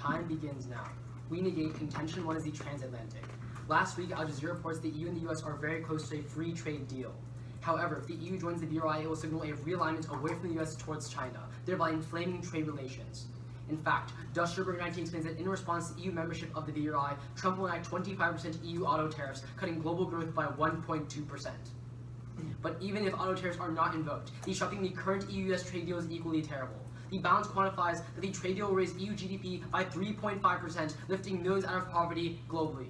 Time begins now. We negate contention. One is the transatlantic. Last week, Al Jazeera reports the EU and the US are very close to a free trade deal. However, if the EU joins the BRI, it will signal a realignment away from the US towards China, thereby inflaming trade relations. In fact, Duscherberg 19 explains that in response to EU membership of the BRI, Trump will enact 25% EU auto tariffs, cutting global growth by 1.2%. But even if auto tariffs are not invoked, disrupting the current EU-US trade deal is equally terrible. The balance quantifies that the trade deal will raise EU GDP by 3.5%, lifting millions out of poverty globally.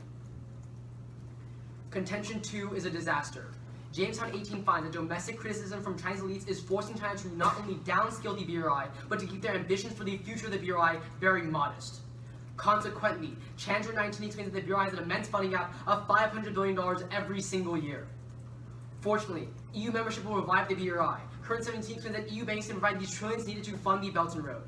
Contention 2 is a disaster. Jamestown 18 finds that domestic criticism from Chinese elites is forcing China to not only downscale the BRI, but to keep their ambitions for the future of the BRI very modest. Consequently, Chandra 19 explains that the BRI has an immense funding gap of $500 billion every single year. Fortunately, EU membership will revive the BRI. Current 17 explains that EU banks can provide these trillions needed to fund the Belt and Road.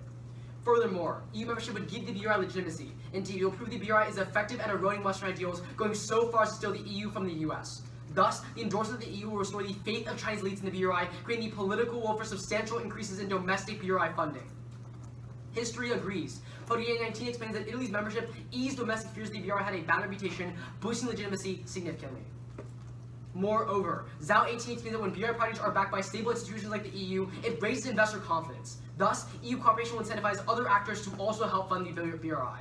Furthermore, EU membership would give the BRI legitimacy. Indeed, it will prove the BRI is effective at eroding Western ideals, going so far as to steal the EU from the US. Thus, the endorsement of the EU will restore the faith of Chinese elites in the BRI, creating the political will for substantial increases in domestic BRI funding. History agrees. Potier 19 explains that Italy's membership eased domestic fears the BRI had a bad reputation, boosting legitimacy significantly. Moreover, Zhao 18 explains that when BRI projects are backed by stable institutions like the EU, it raises investor confidence. Thus, EU cooperation will incentivize other actors to also help fund the BRI.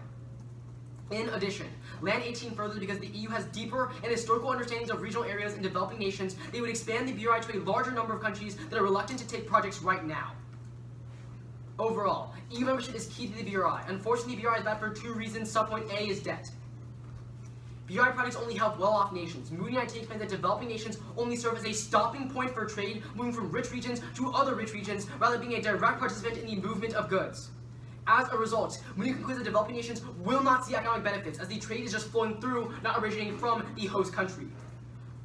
In addition, Land 18 furthers because the EU has deeper and historical understandings of regional areas and developing nations, they would expand the BRI to a larger number of countries that are reluctant to take projects right now. Overall, EU membership is key to the BRI. Unfortunately, the BRI is bad for two reasons. Subpoint A is debt. BRI projects only help well-off nations. Moody 19 explains that developing nations only serve as a stopping point for trade, moving from rich regions to other rich regions, rather than being a direct participant in the movement of goods. As a result, Moody concludes that developing nations will not see economic benefits, as the trade is just flowing through, not originating from the host country.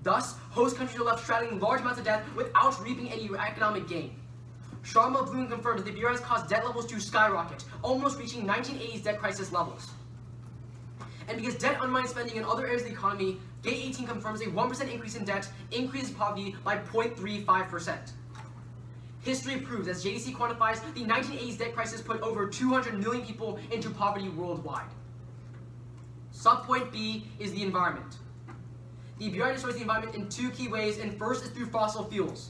Thus, host countries are left straddling large amounts of debt without reaping any economic gain. Sharma Bloom confirms that the BRI has caused debt levels to skyrocket, almost reaching 1980s debt crisis levels. And because debt undermines spending in other areas of the economy, Gate 18 confirms a 1% increase in debt increases poverty by 0.35%. History proves, as JDC quantifies, the 1980s debt crisis put over 200 million people into poverty worldwide. Subpoint B is the environment. The BRI destroys the environment in two key ways, and first is through fossil fuels.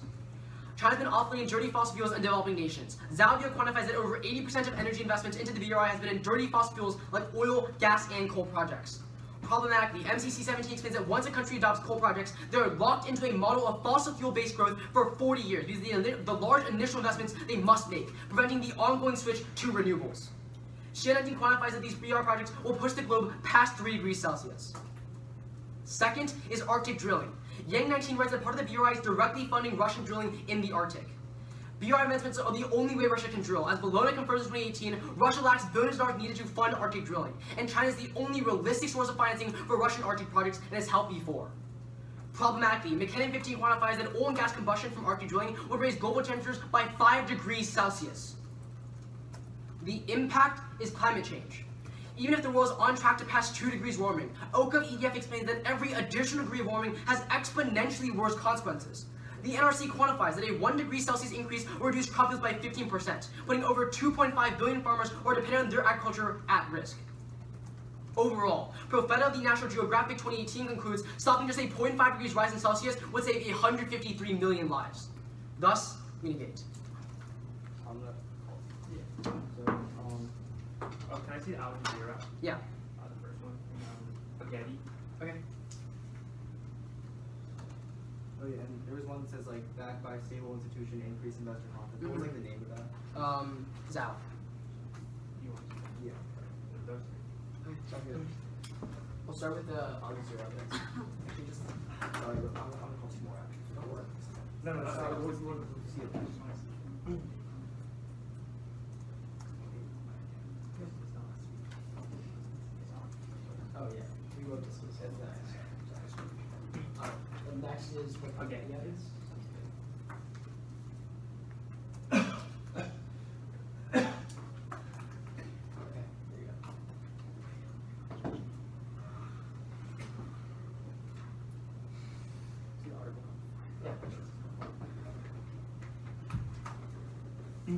China's been offloading dirty fossil fuels in developing nations. Zalvio quantifies that over 80% of energy investments into the BRI has been in dirty fossil fuels like oil, gas, and coal projects. Problematically, MCC 17 explains that once a country adopts coal projects, they are locked into a model of fossil fuel-based growth for 40 years because of the large initial investments they must make, preventing the ongoing switch to renewables. Xie 19 quantifies that these BRI projects will push the globe past 3 degrees Celsius. Second is Arctic drilling. Yang 19 writes that part of the BRI is directly funding Russian drilling in the Arctic. BRI investments are the only way Russia can drill. As Bologna confirms in 2018, Russia lacks billions of dollars needed to fund Arctic drilling, and China is the only realistic source of financing for Russian Arctic projects and has helped before. Problematically, McKinnon 15 quantifies that oil and gas combustion from Arctic drilling would raise global temperatures by 5 degrees Celsius. The impact is climate change. Even if the world is on track to pass 2 degrees warming, Oka of EDF explains that every additional degree of warming has exponentially worse consequences. The NRC quantifies that a 1 degree Celsius increase will reduce crop yields by 15%, putting over 2.5 billion farmers who are dependent on their agriculture at risk. Overall, Profeta of the National Geographic 2018 concludes stopping just a 0.5 degrees rise in Celsius would save 153 million lives. Thus, we negate. Can I see the Al Jazeera? Yeah. The first one. Spaghetti. Okay. Oh yeah, and there was one that says like backed by stable institution, increase investor confidence. What was like the name of that? Zhao. You want to? Yeah. Those Okay, sounds good. We'll start with the Al Jazeera evidence. Actually, just Sorry, but I'm gonna call some more after. Don't worry. No, sorry. We'll see it. Oh yeah, we wrote this. The next is the spaghetti evidence. Okay, there you go. See the article? Yeah.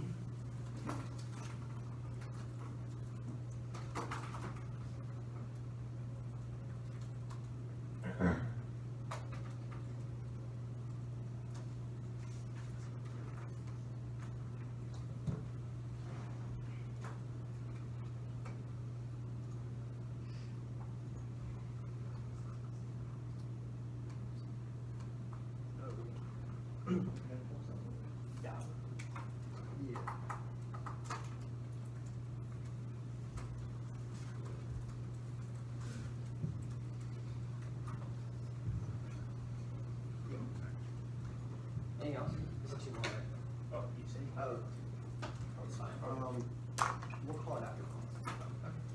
We'll call it after class.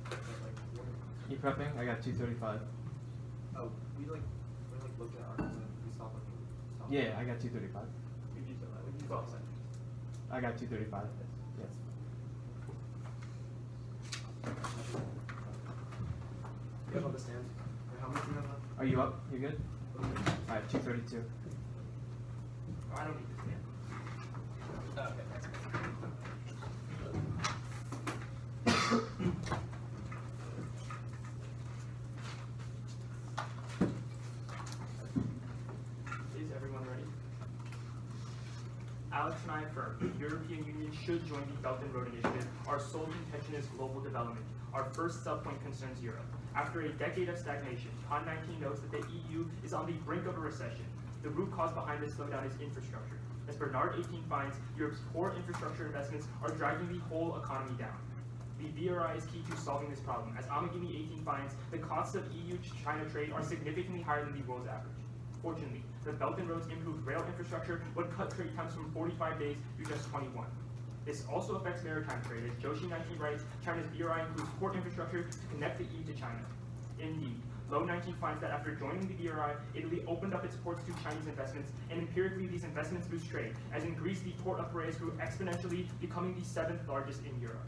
But, like, what You prepping? I got 235. oh, we looked at our we stopped looking. Yeah, I got 235. We use it, we use all seconds. I got 235. Yes. You have understand? Or how much do you have left? Are you up? You good? I have 232. Oh, I don't need to stand. Okay, that's Is everyone ready? Alex and I affirm the European Union should join the Belt and Road Initiative. Our sole contention is global development. Our first subpoint concerns Europe. After a decade of stagnation, CON19 notes that the EU is on the brink of a recession. The root cause behind this slowdown is infrastructure. As Bernard 18 finds, Europe's poor infrastructure investments are dragging the whole economy down. The BRI is key to solving this problem. As Montgomery 18 finds, the costs of EU-China trade are significantly higher than the world's average. Fortunately, the Belt and Road's improved rail infrastructure would cut trade times from 45 days to just 21. This also affects maritime trade. As Joshi 19 writes, China's BRI includes port infrastructure to connect the EU to China. Indeed, Low 19 finds that after joining the BRI, Italy opened up its ports to Chinese investments, and empirically these investments boost trade. As in Greece, the port of Piraeus grew exponentially, becoming the 7th largest in Europe.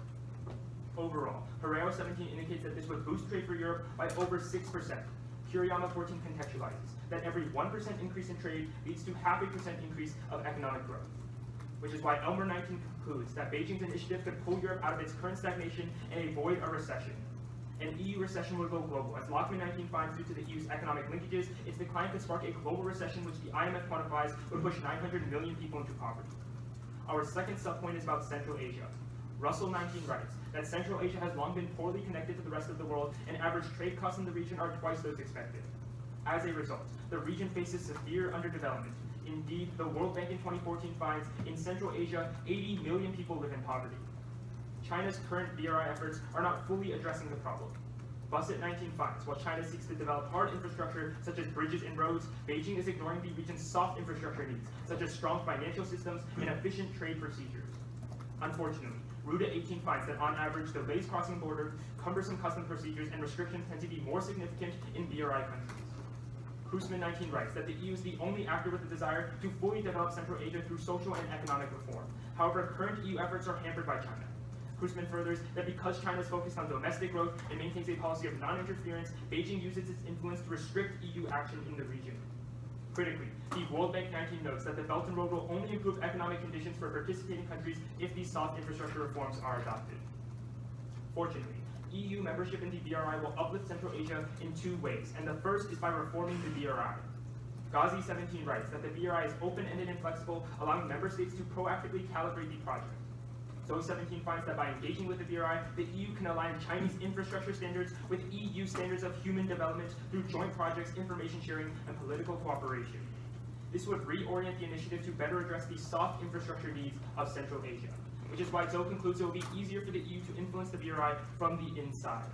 Overall, Herrero 17 indicates that this would boost trade for Europe by over 6%. Kuriyama 14 contextualizes that every 1% increase in trade leads to 0.5% increase of economic growth. Which is why Elmer 19 concludes that Beijing's initiative could pull Europe out of its current stagnation and avoid a recession. An EU recession would go global. As Lockman 19 finds, due to the EU's economic linkages, its decline could spark a global recession which the IMF quantifies would push 900 million people into poverty. Our second subpoint is about Central Asia. Russell 19 writes that Central Asia has long been poorly connected to the rest of the world, and average trade costs in the region are twice those expected. As a result, the region faces severe underdevelopment. Indeed, the World Bank in 2014 finds in Central Asia, 80 million people live in poverty. China's current BRI efforts are not fully addressing the problem. Busset 19 finds, while China seeks to develop hard infrastructure such as bridges and roads, Beijing is ignoring the region's soft infrastructure needs, such as strong financial systems and efficient trade procedures. Unfortunately, Ruda 18 finds that on average, delays crossing borders, cumbersome custom procedures, and restrictions tend to be more significant in BRI countries. Krusman 19 writes that the EU is the only actor with the desire to fully develop Central Asia through social and economic reform. However, current EU efforts are hampered by China. Krusman furthers that because China is focused on domestic growth and maintains a policy of non-interference, Beijing uses its influence to restrict EU action in the region. Critically, the World Bank 19 notes that the Belt and Road will only improve economic conditions for participating countries if these soft infrastructure reforms are adopted. Fortunately, EU membership in the BRI will uplift Central Asia in two ways, and the first is by reforming the BRI. Ghazi 17 writes that the BRI is open-ended and flexible, allowing member states to proactively calibrate the project. So 17 finds that by engaging with the BRI, the EU can align Chinese infrastructure standards with EU standards of human development through joint projects, information sharing, and political cooperation. This would reorient the initiative to better address the soft infrastructure needs of Central Asia, which is why Zhou concludes it will be easier for the EU to influence the BRI from the inside.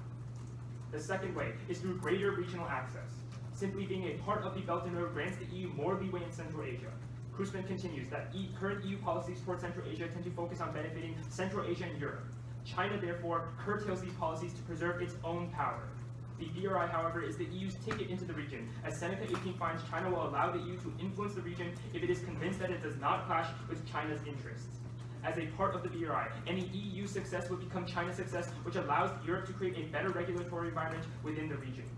The second way is through greater regional access. Simply being a part of the Belt and Road grants the EU more leeway in Central Asia. Krusman continues that current EU policies toward Central Asia tend to focus on benefiting Central Asia and Europe. China, therefore, curtails these policies to preserve its own power. The BRI, however, is the EU's ticket into the region. As Seneca 18 finds, China will allow the EU to influence the region if it is convinced that it does not clash with China's interests. As a part of the BRI, any EU success would become China's success, which allows Europe to create a better regulatory environment within the region.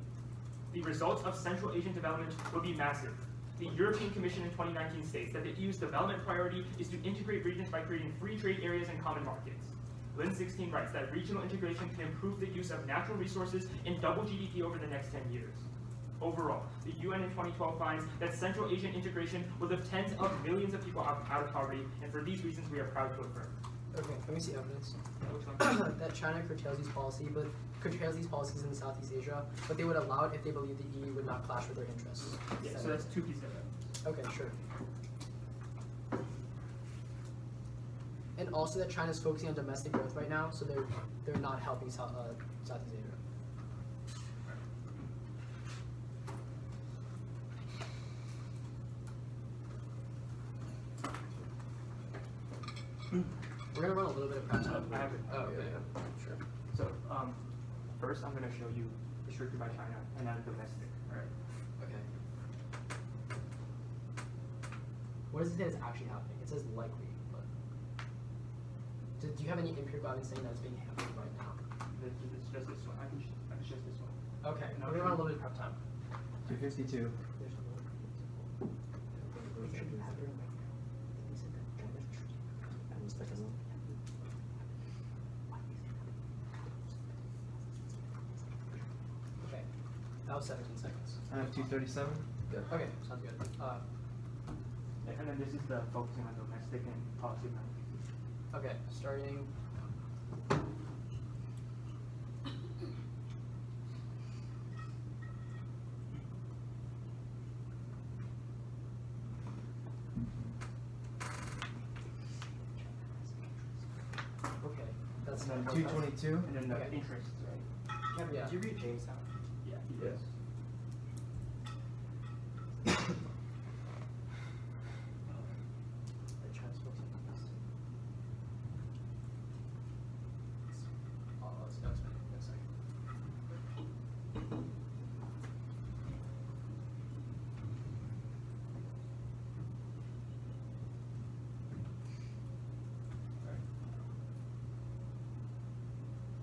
The results of Central Asian development will be massive. The European Commission in 2019 states that the EU's development priority is to integrate regions by creating free trade areas and common markets. Lin 16 writes that regional integration can improve the use of natural resources and double GDP over the next 10 years. Overall, the UN in 2012 finds that Central Asian integration will lift tens of millions of people out of poverty, and for these reasons we are proud to affirm. Okay, let me see evidence. That China curtails these policies in Southeast Asia, but they would allow it if they believe the EU would not clash with their interests. Yeah, so that's two pieces of evidence. Okay, sure. And also that China's focusing on domestic growth right now, so they're not helping Southeast Asia. We're gonna run a little little bit of prep time? I have it. Oh, okay. Sure. So, first I'm going to show you restricted by China and then domestic. All right. Okay. What does it say is actually happening? It says likely, but do you have any empirical evidence saying that it's being happening right now? It's just this one. I can just this one. Okay. We're gonna run a little bit of prep time. 252. Okay. That was 17 seconds. I have 237. Good. Okay. Sounds good. And then this is the focusing on domestic and policy management. Okay. Starting. Okay. That's And then 222. And then the Okay. interests, right? Kevin, Yeah. did you read Jamestown? Yeah, he Yes. does.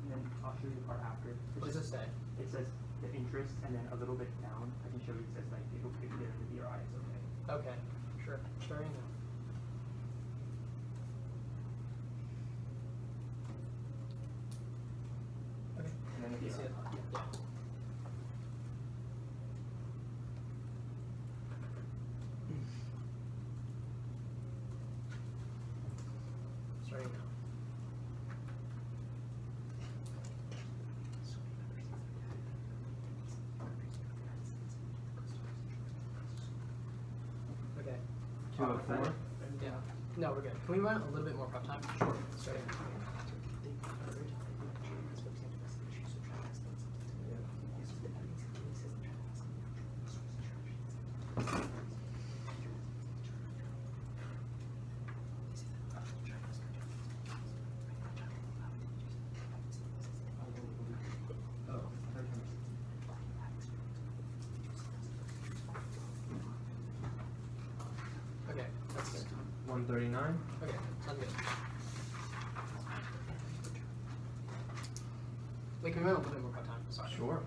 And then I'll show you the part after. What does it say? It says the interest, and then a little bit down, I can show you it says like if they're in the BRI, it's okay. Okay. Sure. Starting now. Okay. And then the You see BRI. it? Yeah. Starting now. Okay. 204. Yeah. No, we're good. Can we run a little bit more prep time? Sure. Starting. Okay, that's good. 139. Okay, sounds good. Wait, can we run a little bit more prep time? Sorry. Sure.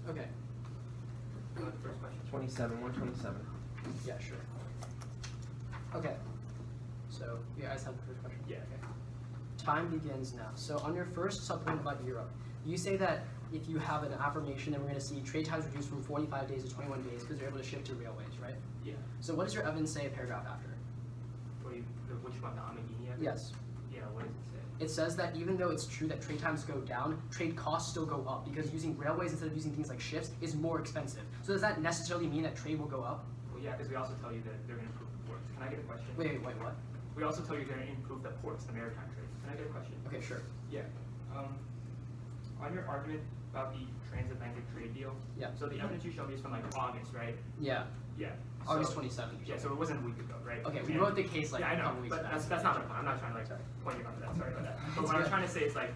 Okay. The first question. 27. 127. Yeah, sure. Okay. So, you guys have the first question? Yeah, okay. Time begins now. So, on your first subpoint about Europe, you say that if you have an affirmation, then we're going to see trade times reduced from 45 days to 21 days because they're able to shift to railways, right? Yeah. So, what does your evidence say a paragraph after? Which one, the Amagini evidence? Yes. Yeah, what does it say? It says that even though it's true that trade times go down, trade costs still go up because using railways instead of using things like ships is more expensive. So does that necessarily mean that trade will go up? Well, yeah, because we also tell you that they're going to improve the ports. Can I get a question? Wait, what? We also tell you they're going to improve the ports, the maritime trade. Can I get a question? Okay, sure. Yeah. On your argument about the transatlantic trade deal. Yeah. So the evidence you showed me is from like August, right? Yeah. Yeah. August So- 27th. Yeah, so it wasn't a week ago, right? Okay, we And- wrote the case like yeah, I a know, couple weeks but back. that's not my point. I'm not trying to like point you out to that. Sorry about that. But It's what I'm good. trying to say is like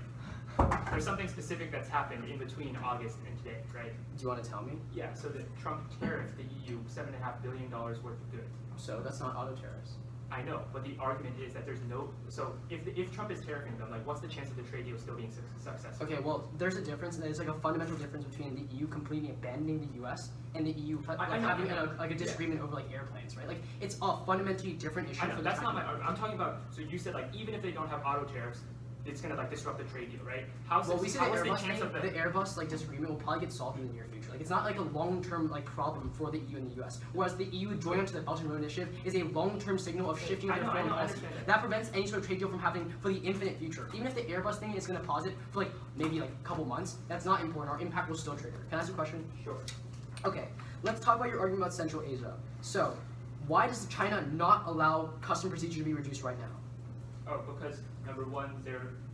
there's something specific that's happened in between August and today, right? Do you want to tell me? Yeah. So the Trump tariffed the EU $7.5 billion worth of goods. So that's not auto tariffs. I know, but the argument is that there's no. So if Trump is tariffing them, like what's the chance of the trade deal still being successful? Okay, well, there's a difference, and there's like a fundamental difference between the EU completely abandoning the U.S. and the EU like, I know, having I know. a disagreement over like airplanes, right? Like it's a fundamentally different issue. I know, for that's the not my Chinese. argument. I'm talking about. So you said like even if they don't have auto tariffs, it's gonna like disrupt the trade deal, right? Well, we see the how is Airbus the chance thing, of the Airbus like disagreement will probably get solved in the near future. Like it's not like a long-term like problem for the EU and the US. Whereas the EU joining onto the Belt and Road Initiative is a long-term signal of shifting I their know, foreign I policy. understand that. That prevents any sort of trade deal from happening for the infinite future. Even if the Airbus thing is going to pause it for like maybe like a couple months, that's not important. Our impact will still trigger. Can I ask you a question? Sure. Okay, let's talk about your argument about Central Asia. So, why does China not allow custom procedure to be reduced right now? Oh, because number one,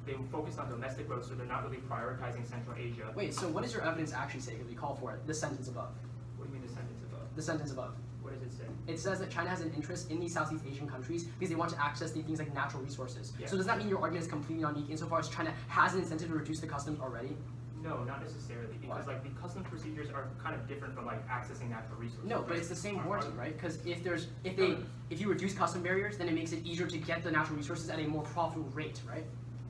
they focus on domestic growth, so they're not really prioritizing Central Asia. Wait, so what does your evidence actually say? Because we call for it, the sentence above. What do you mean the sentence above? The sentence above. What does it say? It says that China has an interest in these Southeast Asian countries because they want to access the things like natural resources. Yeah. So does that mean your argument is completely unique insofar as China has an incentive to reduce the customs already? No, not necessarily, because Why? like the customs procedures are kind of different from like accessing natural resources. No, but it's the same warranty, right? Because if you reduce custom barriers, then it makes it easier to get the natural resources at a more profitable rate, right?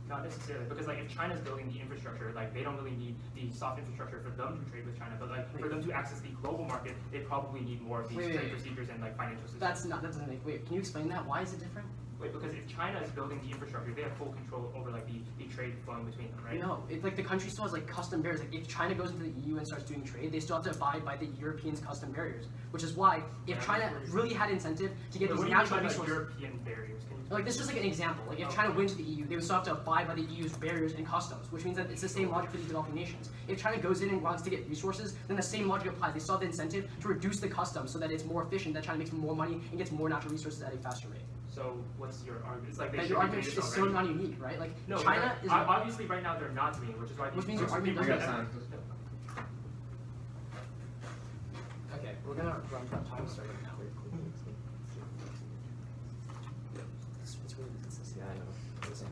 Not necessarily, because like if China's building the infrastructure, like they don't really need the soft infrastructure for them to trade with China, but like for them to access the global market, they probably need more of these trade procedures and like financial systems. That doesn't make, wait, can you explain that? Why is it different? Wait, because if China is building the infrastructure, they have full control over like the trade flowing between them, right? No, it's like the country still has like custom barriers. Like if China goes into the EU and starts doing trade, they still have to abide by the Europeans' custom barriers. Which is why if China really had incentive to get But these what do you mean natural by, like, resources, European barriers? Can you like this is just like an example. Like if China went to the EU, they would still have to abide by the EU's barriers and customs, which means that it's the same logic for these developing nations. If China goes in and wants to get resources, then the same logic applies. They still have the incentive to reduce the customs so that it's more efficient, that China makes more money and gets more natural resources at a faster rate. So what's your argument? It's like they Like should your be doing argument this is so already. non-unique, right? Like No, China is obviously right now they're not doing it, which is why. Which means your argument doesn't- I got time. okay. We're gonna run out of time starting now. It's really consistent. Yeah, I know. Listen.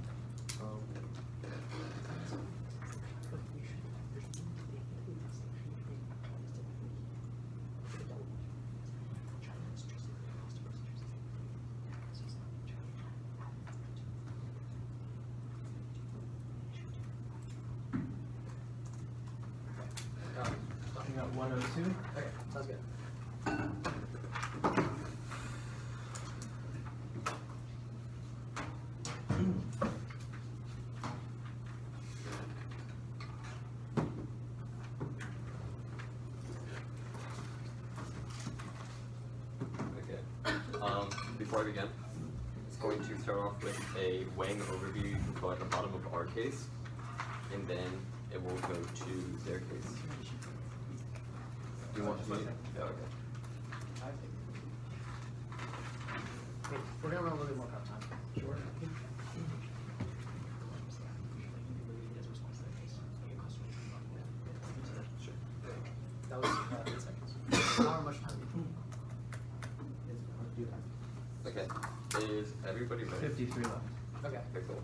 You got 102. Okay, sounds good. Okay. Before I begin, it's going to start off with a weighing overview. You can go at the bottom of our case, and then it will go to their case. Do you want me? Yeah, okay. Wait, we're gonna run a little bit more prep time. Sure. That was 8 seconds. Not much time. Okay. Is everybody ready? 53 left. Okay. Okay, cool.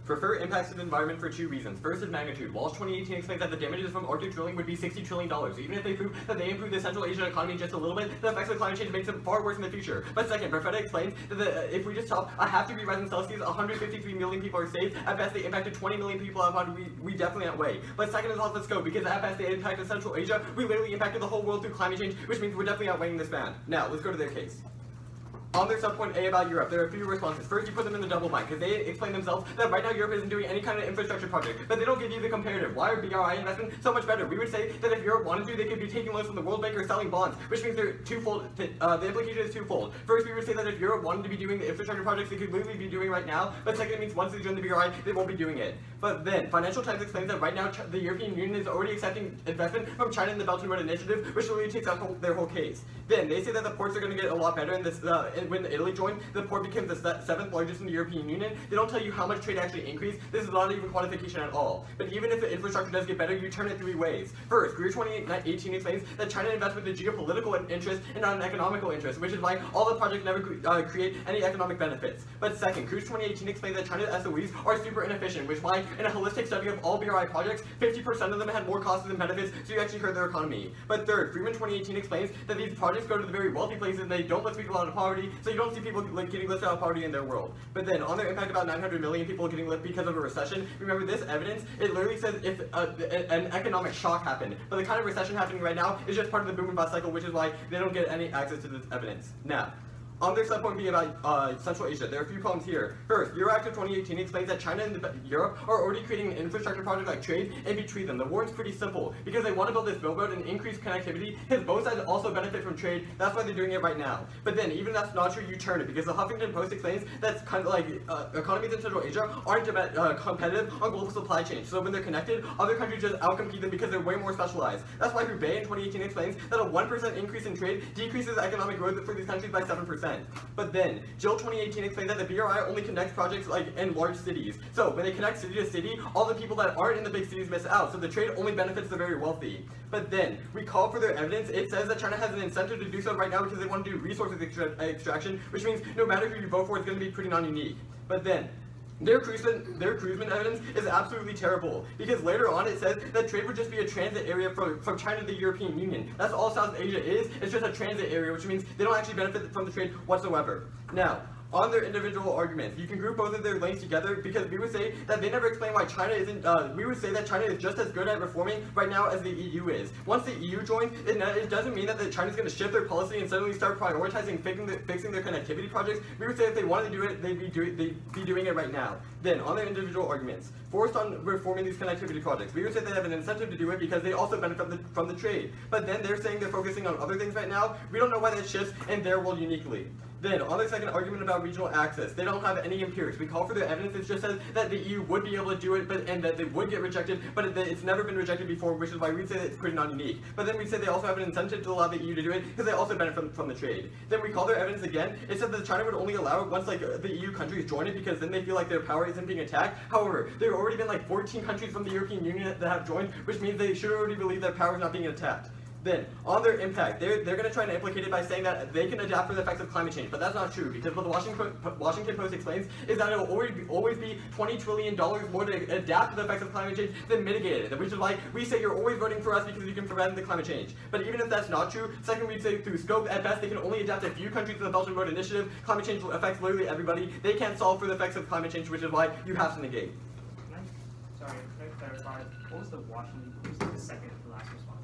Prefer impacts to the environment for 2 reasons. First is magnitude. Walsh 2018 explains that the damages from Arctic drilling would be $60 trillion. Even if they prove that they improve the Central Asian economy just a little bit, the effects of climate change makes it far worse in the future. But second, Perfetta explains that if we just stop a half-degree rise in Celsius, 153 million people are saved. At best, they impacted 20 million people out of we definitely outweigh. But second is off the scope, because at best they impacted Central Asia, we literally impacted the whole world through climate change, which means we're definitely outweighing this band. Now, let's go to their case. On their subpoint A about Europe, there are a few responses. First, you put them in the double bind, because they explain themselves that right now Europe isn't doing any kind of infrastructure project, but they don't give you the comparative. Why are BRI investment so much better? We would say that if Europe wanted to, they could be taking loans from the World Bank or selling bonds, which means they're twofold. The implication is twofold. First, we would say that if Europe wanted to be doing the infrastructure projects they could literally be doing right now, but second, it means once they join the BRI, they won't be doing it. But then, Financial Times explains that right now the European Union is already accepting investment from China in the Belt and Road Initiative, which really takes out their whole case. Then, they say that the ports are going to get a lot better in this, when Italy joined, the port became the 7th largest in the European Union. They don't tell you how much trade actually increased. This is not even quantification at all. But even if the infrastructure does get better, you turn it 3 ways. First, Greer 2018 explains that China invests with a geopolitical interest and not an economical interest, which is why all the projects never create any economic benefits. But second, Cruz 2018 explains that China's SOEs are super inefficient, which is why in a holistic study of all BRI projects, 50% of them had more costs than benefits, so you actually hurt their economy. But third, Freeman 2018 explains that these projects go to the very wealthy places and they don't lift people out of poverty, so you don't see people getting lifted out of poverty in their world. But then, on their impact about 900 million people getting lifted because of a recession, remember this evidence, it literally says if an economic shock happened. But the kind of recession happening right now is just part of the boom and bust cycle, which is why they don't get any access to this evidence. Now, on their subpoint B about Central Asia, there are a few problems here. First, Euroactive 2018 explains that China and Europe are already creating an infrastructure project like trade in between them. The warrant's pretty simple, because they want to build this railroad and increase connectivity, because both sides also benefit from trade. That's why they're doing it right now. But then, even if that's not true, you turn it, because the Huffington Post explains that kind of like economies in Central Asia aren't competitive on global supply chains. So when they're connected, other countries just outcompete them because they're way more specialized. That's why Roubaix in 2018 explains that a 1% increase in trade decreases economic growth for these countries by 7%. 1%. But then, Jill 2018 explained that the BRI only connects projects like in large cities. So when they connect city to city, all the people that aren't in the big cities miss out, so the trade only benefits the very wealthy. But then, we call for their evidence. It says that China has an incentive to do so right now because they want to do resources extraction, which means no matter who you vote for, it's going to be pretty non-unique. But then, their cruisman evidence is absolutely terrible, because later on it says that trade would just be a transit area from China to the European Union. That's all South Asia is, it's just a transit area, which means they don't actually benefit from the trade whatsoever. Now, on their individual arguments, you can group both of their links together because we would say that they never explain why China isn't, we would say that China is just as good at reforming right now as the EU is. Once the EU joins, it doesn't mean that China's going to shift their policy and suddenly start prioritizing fixing their connectivity projects. We would say if they wanted to do it, they'd be doing it right now. Then, on their individual arguments, forced on reforming these connectivity projects, we would say they have an incentive to do it because they also benefit from the trade. But then they're saying they're focusing on other things right now. We don't know why that shifts in their world uniquely. Then, on their second argument about regional access, they don't have any empirics. We call for their evidence. It just says that the EU would be able to do it, and that they would get rejected, but it's never been rejected before, which is why we'd say that it's pretty non-unique. But then we'd say they also have an incentive to allow the EU to do it, because they also benefit from the trade. Then we call their evidence again. It said that China would only allow it once the EU countries join it, because then they feel like their power isn't being attacked. However, there have already been 14 countries from the European Union that have joined, which means they should already believe their power is not being attacked. Then, on their impact, they're going to try and implicate it by saying that they can adapt for the effects of climate change, but that's not true, because what the Washington Post explains is that it will always be $20 trillion more to adapt to the effects of climate change than mitigate it, which is why we say you're always voting for us because you can prevent the climate change. But even if that's not true, second, we'd say through scope, at best, they can only adapt a few countries to the Belt and Road Initiative. Climate change affects literally everybody. They can't solve for the effects of climate change, which is why you have to negate. Can I clarify, what was the Washington, what was the second to last response?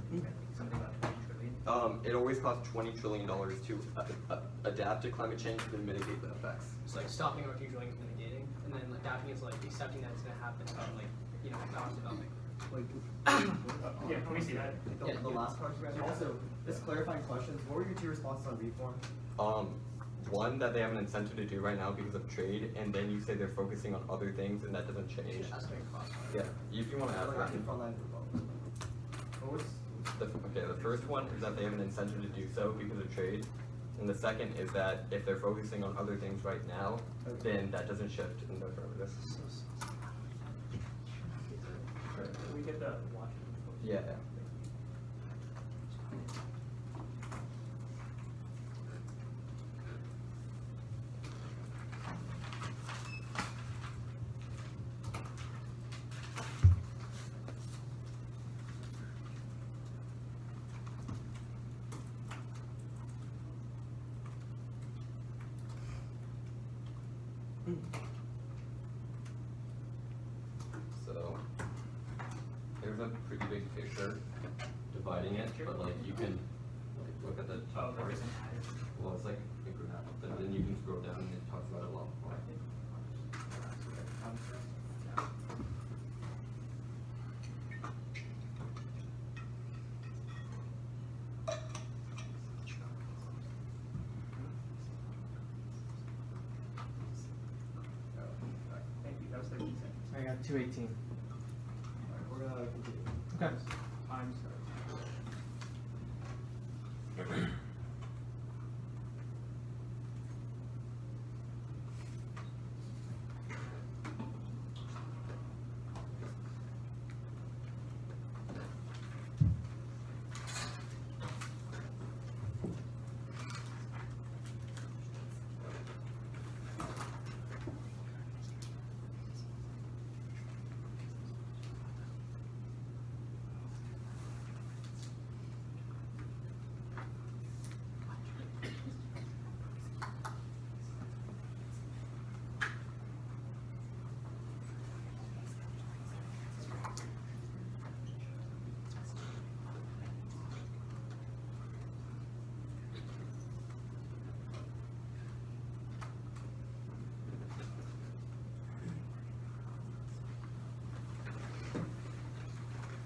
Something about 20 trillion? It always costs $20 trillion to adapt to climate change and mitigate the effects. It's like stopping or drilling is mitigating, and then adapting is like accepting that it's going to happen, economic development. Yeah, can we see that? The last part, also, just clarifying questions. What were your two responses on reform? One, that they have an incentive to do right now because of trade, and then you say they're focusing on other things, and that doesn't change. Yeah, if you want to add that. The first one is that they have an incentive to do so because of trade, and the second is that if they're focusing on other things right now, then that doesn't shift in the affirmative. We get the Washington Post. Yeah. So there's a pretty big picture dividing it, but you can look at the top part. Well, it's like a graph, but then you can scroll down and it talks about it a lot more. Thank you, that was 13 seconds. I got 218. Alright, we're gonna continue. Okay. I'm sorry.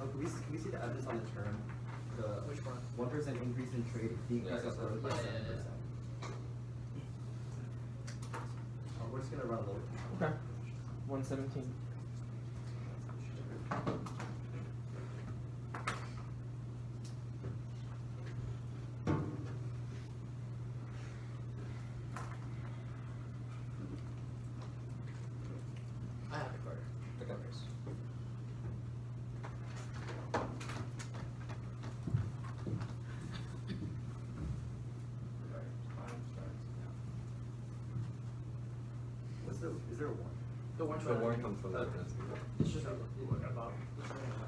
Can we see the evidence on the term? Which one? 1% increase in trade, decrease of growth by 7%. We're just gonna run a little. Okay. 117. warrant The warrant comes from the evidence. It's just above.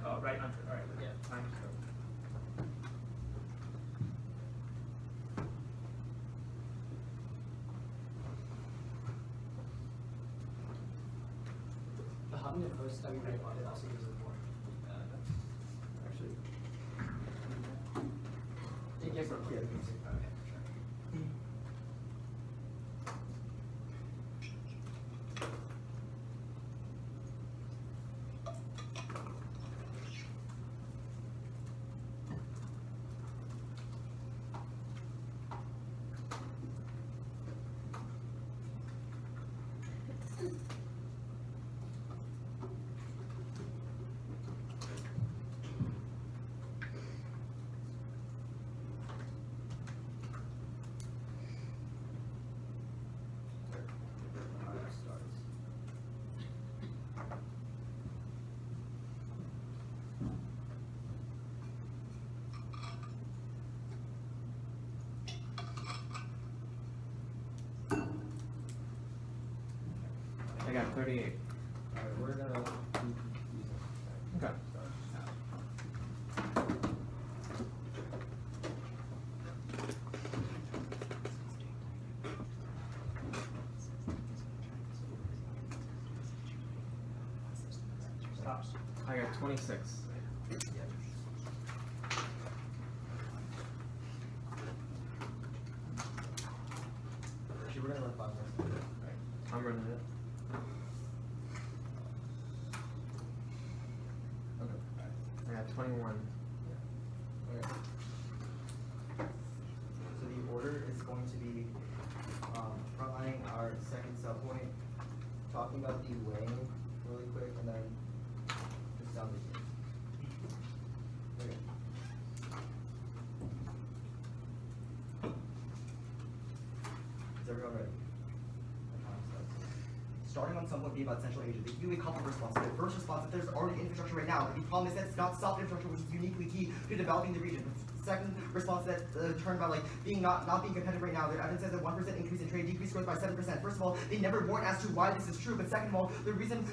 Oh, right under. All right. Yeah. Fine. The Huffington Post that we read about it also uses it more. Actually, It gives them clear music. Okay, sure. I got 38. alright, we're gonna keep using. Okay. Stops. I got 26. Actually, we're gonna let 5 more. I'm running it. Okay. I got 21. Okay. So the order is going to be frontlining our second subpoint, talking about the weighing really quick, and then just down the here. Okay. Is everyone ready? Starting on some point B about Central Asia, they give you a couple of responses. The first response is that there's already infrastructure right now. The problem is that it's not soft infrastructure, which is uniquely key to developing the region. The second response is that term about like being not being competitive right now. The evidence says that 1% increase in trade decreased growth by 7%. First of all, they never warn as to why this is true. But second of all, the reason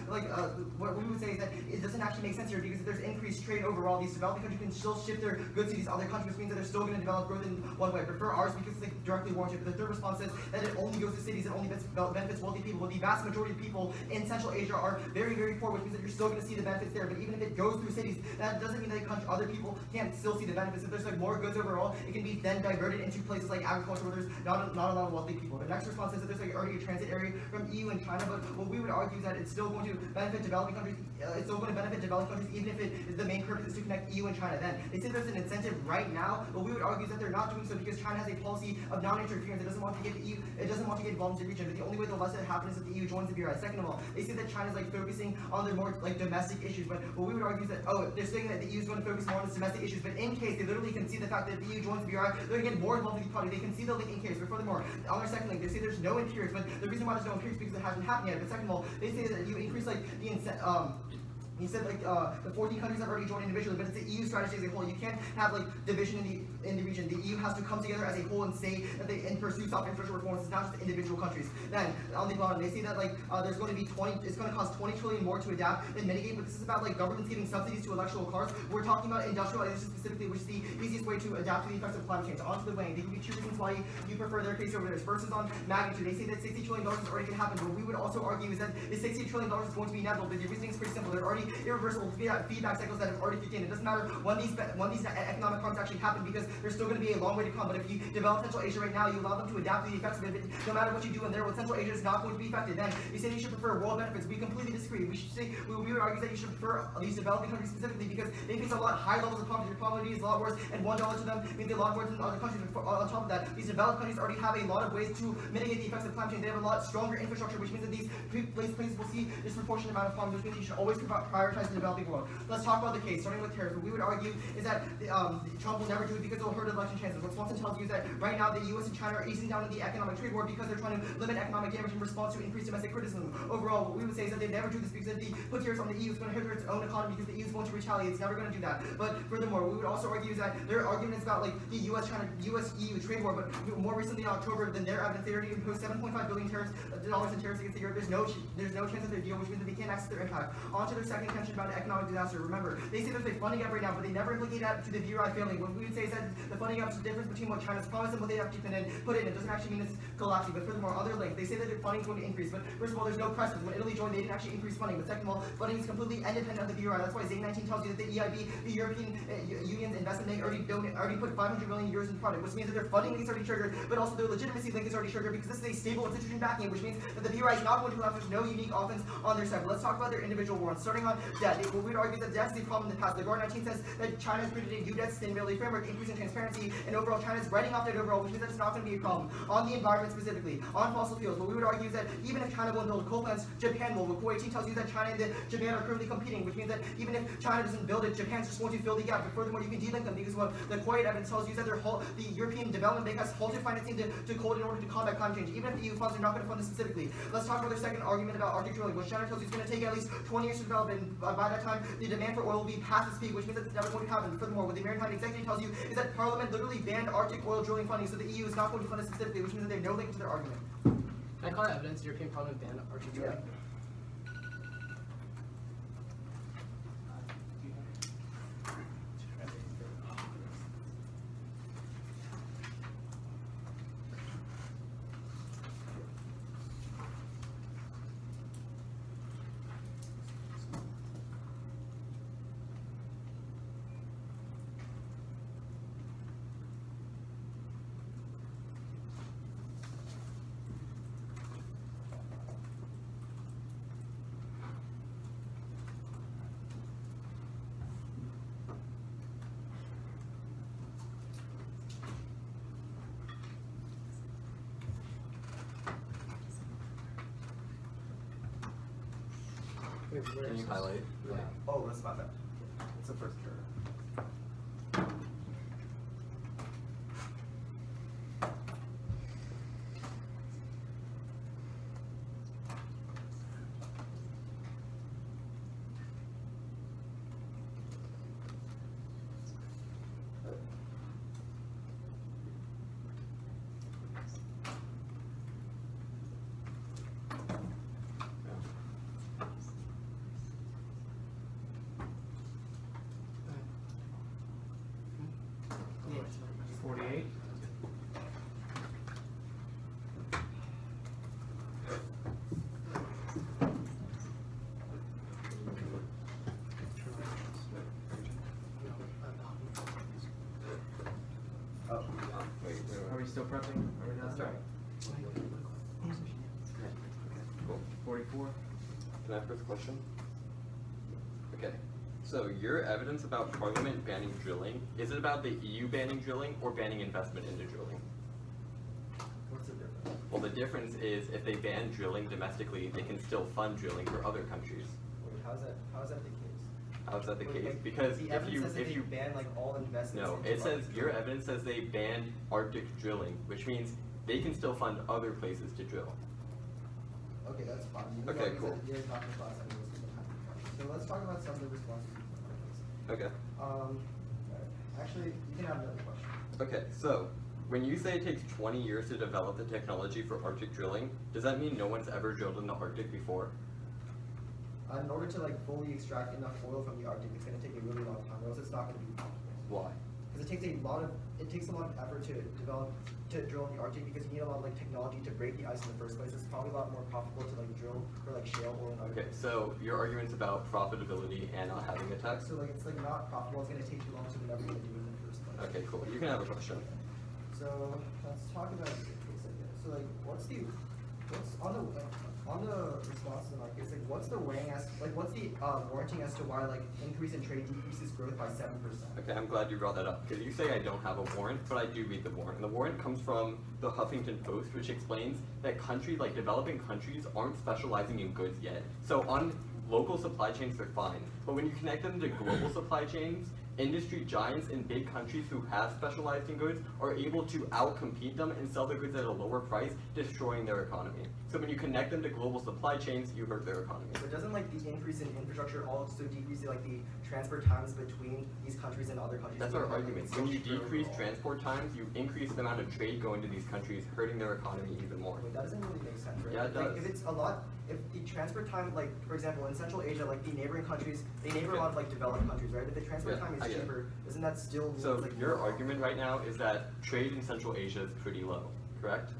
what we would say is that it doesn't actually make sense here because if there's increased trade overall, these developing countries can still shift their goods to these other countries, which means that they're still going to develop growth in one way. Prefer ours because it's like directly warranted. But the third response says that it only goes to cities and only benefits wealthy people. But the vast majority of people in Central Asia are very, very poor, which means that you're still going to see the benefits there. But even if it goes through cities, that doesn't mean that other people can't still see the benefits. If there's like more goods overall, it can be then diverted into places like agriculture where there's not a lot of wealthy people. The next response is that there's like already a transit area from EU and China, but what we would argue is that it's still going to benefit developing countries. It's still going to benefit developing countries even if it is the main purpose is to connect EU and China. Then they say there's an incentive right now, but we would argue is that they're not doing so because China has a policy of non-interference. It doesn't want to get the EU. It doesn't want to get involved in the region. But the only way they'll let it happen is if the EU joins the BRI. Second of all, they say that China's like focusing on their more like domestic issues, but what we would argue is that they're saying that the EU is going to focus more on its domestic issues. But in case they literally can see the fact that if the EU joins the BRI, they're going to get more involved in the project. They can see the link in case. But furthermore, on their second link, they say there's no empirics. But the reason why there's no empirics is because it hasn't happened yet. But second of all, they say that you increase like the he said like the 14 countries have already joined individually, but it's the EU strategy as a whole. You can't have like division in the region. The EU has to come together as a whole and say that they pursue soft infrastructure reforms. It's not just individual countries. Then on the bottom, they say that like there's going to be it's going to cost 20 trillion more to adapt than mitigate. But this is about like governments giving subsidies to electrical cars. We're talking about industrialization specifically, which is the easiest way to adapt to the effects of climate change. On to the weighing. They give you 2 reasons why you prefer their case over theirs. First is on magnitude. They say that $60 trillion is already going to happen. But what we would also argue is that the $60 trillion is going to be inevitable. The reasoning is pretty simple. They're already irreversible feedback cycles that have already kicked in. It doesn't matter when these economic harms actually happen because there's still going to be a long way to come. But if you develop Central Asia right now, you allow them to adapt to the effects of it. No matter what you do in there, Central Asia is not going to be affected. Then you say you should prefer world benefits. We completely disagree. We would argue that you should prefer these developing countries specifically because they face a lot high levels of poverty. Their poverty is a lot worse, and $1 to them means a lot more than other countries. On top of that, these developed countries already have a lot of ways to mitigate the effects of climate change. They have a lot stronger infrastructure, which means that these places will see disproportionate amount of harm, which means you should always prioritize the developing world. Let's talk about the case, starting with tariffs. What we would argue is that Trump will never do it because it will hurt election chances. What Swanson tells you is that right now the U.S. and China are easing down in the economic trade war because they're trying to limit economic damage in response to increased domestic criticism. Overall, what we would say is that they never do this because if they put tariffs on the EU, it's going to hurt its own economy because the EU is going to retaliate. It's never going to do that. But furthermore, we would also argue is that their arguments about like the U.S.-EU trade war, but more recently in October than their evidence, they already imposed $7.5 billion in tariffs against Europe. There's no chance that they deal, which means that they can't access their impact. On to their second contention about economic disaster. Remember, they say there's a funding gap right now, but they never implicate that to the BRI failing. What we would say is that the funding gap is the difference between what China's promised and what they actually put in. It doesn't actually mean it's collapsing. But furthermore, other links, they say that the funding is going to increase. But first of all, there's no precedent. When Italy joined, they didn't actually increase funding. But second of all, funding is completely independent of the BRI. That's why Z19 tells you that the EIB, the European Union's investment bank, already put 500 million euros in the project, which means that their funding link is already triggered, but also their legitimacy link is already triggered because this is a stable institution backing it, which means that the BRI is not going to allow there's no unique offense on their side. But let's talk about their individual warrants. Starting on debt, what we would argue that debt is a problem in the past. The Guard 19 says that China has created a new debt sustainability framework, increasing transparency, and overall China's writing off debt overall, which means that it's not going to be a problem. On the environment specifically, on fossil fuels, what we would argue is that even if China won't build coal plants, Japan will. What Kuwait 18 tells you that China and Japan are currently competing, which means that even if China doesn't build it, Japan's just going to fill the gap. But furthermore, you can delink them because what the Kuwait evidence tells you is that the European Development Bank has halted financing to coal in order to combat climate change, even if the EU funds are not going to fund this specifically. Let's talk about their second argument about Arctic drilling, which China tells you it's going to take at least 20 years to develop, and by that time, the demand for oil will be past its peak, which means that it's never going to happen. Furthermore, what the Maritime Executive tells you is that Parliament literally banned Arctic oil drilling funding, so the EU is not going to fund it specifically, which means that they have no link to their argument. Can I call that evidence? The European Parliament banned Arctic drilling. Yeah. Can you highlight? Yeah. Oh, that's my bad. It's the first paragraph. Yeah. 48. Oh, Are we still prepping? Are we not? that's right. Cool. 44. Can I first question? Okay. So your evidence about Parliament banning drilling, is it about the EU banning drilling or banning investment into drilling? What's the difference? Well, the difference is if they ban drilling domestically, they can still fund drilling for other countries. Wait, how is that the case? How is that the Wait, case? like, Because the if evidence you says that if they you ban like all investments. no, into it says Arctic your drilling. evidence says they banned Arctic drilling, which means they can still fund other places to drill. Okay, that's fine. You Okay, know, cool. There's not response anyways to the kind of question. So let's talk about some of the responses. Okay. Actually, you can have another question. Okay, so when you say it takes 20 years to develop the technology for Arctic drilling, does that mean no one's ever drilled in the Arctic before? In order to like fully extract enough oil from the Arctic, it's going to take a really long time, or else it's not going to be possible. Why? Because it takes a lot of effort to drill in the Arctic, because you need a lot of like technology to break the ice in the first place. It's probably a lot more profitable to like drill for like shale oil and Okay, so your argument's about profitability and not having a tax? So like it's like not profitable. It's going to take too long, so we're never going to do it in the first place. Okay, cool. You can have a question. So let's talk about the case again. So like, what's on the responses in our case? Like, what's the warranting as to why like increase in trade decreases growth by 7%? Okay, I'm glad you brought that up, because you say I don't have a warrant, but I do read the warrant. And the warrant comes from the Huffington Post, which explains that developing countries aren't specializing in goods yet. So on local supply chains are fine, but when you connect them to global supply chains, industry giants in big countries who have specialized in goods are able to outcompete them and sell their goods at a lower price, destroying their economy. So when you connect them to global supply chains, you hurt their economy. But doesn't like the increase in infrastructure also decrease like the transport times between these countries and other countries? That's our argument. When you decrease transport times, you increase the amount of trade going to these countries, hurting their economy even more. Wait, that doesn't really make sense, right? Yeah, it does. Like, if the transport time, like for example, in Central Asia, like the neighboring countries, they neighbor a lot of like developed countries, right? If the transport time is cheaper, doesn't that still mean So like your argument right now is that trade in Central Asia is pretty low, correct?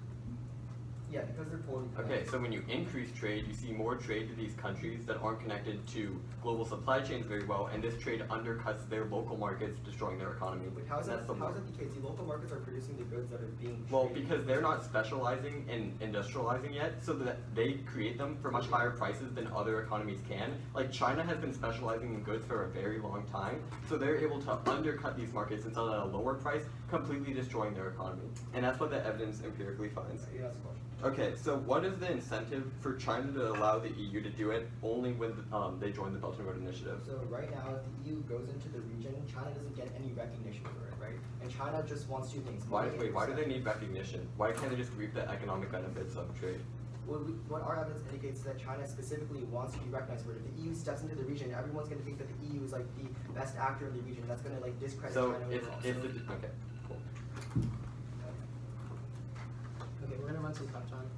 Yeah, because they're poorly Okay, connected. so when you increase trade, you see more trade to these countries that aren't connected to global supply chains very well, and this trade undercuts their local markets, destroying their economy. Wait, how is that That's the case? The local markets are producing the goods that are being Well, traded. because they're not specializing in industrializing yet, so that they create them for much higher prices than other economies can. Like China has been specializing in goods for a very long time, so they're able to undercut these markets and sell at a lower price, completely destroying their economy. And that's what the evidence empirically finds. Yeah, that's a question. Okay, so what is the incentive for China to allow the EU to do it only when they join the Belt and Road Initiative? So right now, if the EU goes into the region, China doesn't get any recognition for it, right? And China just wants two things. Why do they need recognition? Why can't they just reap the economic benefits of trade? Well, what our evidence indicates is that China specifically wants to be recognized for it. If the EU steps into the region, everyone's going to think that the EU is like the best actor in the region. That's going to like discredit So China overall. okay, cool. Okay, we're gonna run some cut time.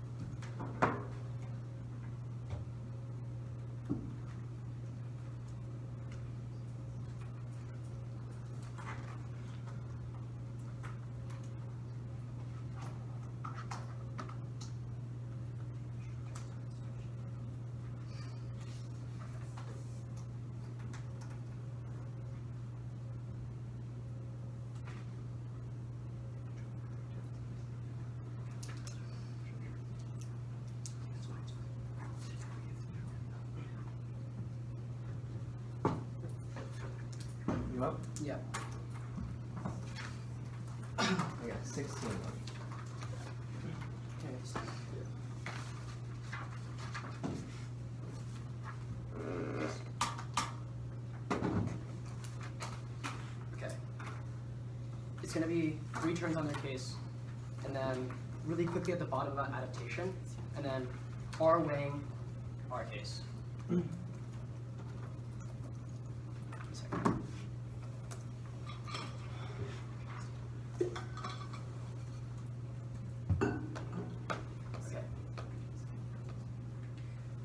You up? Yeah. I got 16. Okay. It's going to be 3 turns on their case, and then really quickly at the bottom about adaptation, and then R weighing our case. A second. Okay.